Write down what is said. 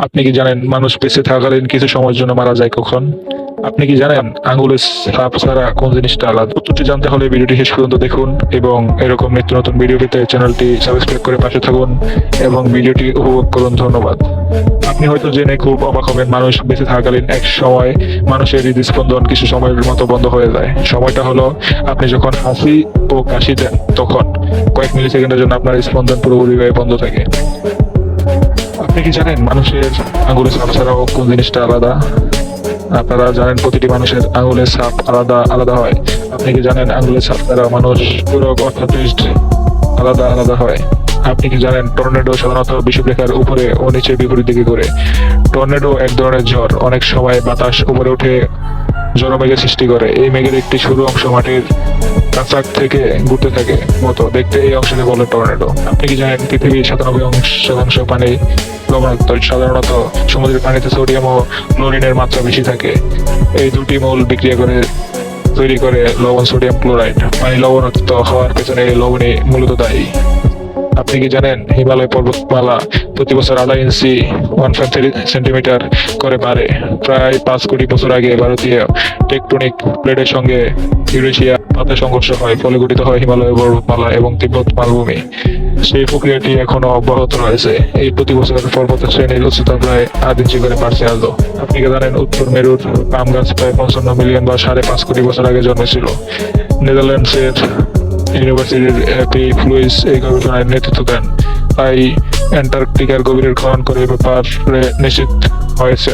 আপনি কি জানেন মানুষ বেঁচে থাকাকালীন কিছু সময়ের জন্য মারা যায় কখন? আপনি কি জানেন আঙ্গুলের ছাপ ছাড়া কোন জিনিসটা আলাদা? উত্তরটি জানতে হলে ভিডিওটি শেষ পর্যন্ত দেখুন এবং এরকম নিত্য নতুন ভিডিও পেতে চ্যানেলটি সাবস্ক্রাইব করে পাশে থাকুন এবং ভিডিওটি উপভোগ করুন। ধন্যবাদ। আপনি হয়তো জেনে খুব অবাক হবেন, মানুষ বেঁচে থাকাকালীন এক সময় মানুষের হৃদস্পন্দন কিছু সময়ের মতো বন্ধ হয়ে যায়। সময়টা হলো আপনি যখন হাসি ও কাশি দেন, তখন কয়েক মিলি সেকেন্ডের জন্য আপনার স্পন্দন পুরোপুরিভাবে বন্ধ থাকে। আপনি কি জানেন মানুষের আঙুলের ছাপ ছাড়াও কোন জিনিসটা আলাদা? আপনারা জানেন প্রতিটি মানুষের আঙুলের ছাপ আলাদা আলাদা হয়। আপনি কি জানেন আঙুলের ছাপ ছাড়া মানুষ পুরো অর্থাৎ আলাদা আলাদা হয়? আপনি কি জানেন টর্নেডো সাধারণত বিষুবরেখার উপরে ও নিচে বিপরীত দিকে ঘোরে? টর্নেডো এক ধরনের ঝড়, অনেক সময় বাতাস উপরে উঠে জড় মেঘের সৃষ্টি করে। এই মেঘের একটি সরু অংশ মাটির কাছাক থেকে ঘুরতে থাকে মতো দেখতে, এই অংশকে বলে টর্নেডো। আপনি কি জানেন পৃথিবীর 97% পানি লবণাক্ত? সাধারণত সমুদ্রের পানিতে সোডিয়াম ও ক্লোরিনের মাত্রা বেশি থাকে। এই দুটি মৌল বিক্রিয়া করে তৈরি করে লবণ, সোডিয়াম ক্লোরাইড। পানি লবণাক্ত হওয়ার পেছনে এই লবণই মূলত দায়ী। আপনি কি জানেন হিমালয় পর্বতমালা প্রতি বছর 1.5 ইঞ্চি 1.3 সেন্টিমিটার করে বাড়ে? প্রায় 5 কোটি বছর আগে ভারতীয় টেকটনিক প্লেটের সঙ্গে ইউরেশিয়া পাতে সংঘর্ষ হয়, ফলে গঠিত হয় হিমালয় পর্বতমালা এবং তিব্বত মালভূমি। সেই প্রক্রিয়াটি এখনো অব্যাহত রয়েছে। এই প্রতি বছর পর্বত শ্রেণীর উচ্চতা প্রায় 8 ইঞ্চি করে বাড়ছে আজও। আপনি কি জানেন উত্তর মেরুর পাম গাছ প্রায় 55 মিলিয়ন বা 5.5 কোটি বছর আগে জন্মেছিল? নেদারল্যান্ডসের ইউনিভার্সিটির পি ফ্লুইস এই গবেষণায় নেতৃত্ব দেন। তাই অ্যান্টার্কটিকার গভীরের খনন করে ব্যাপারে নিশ্চিত হয়েছে।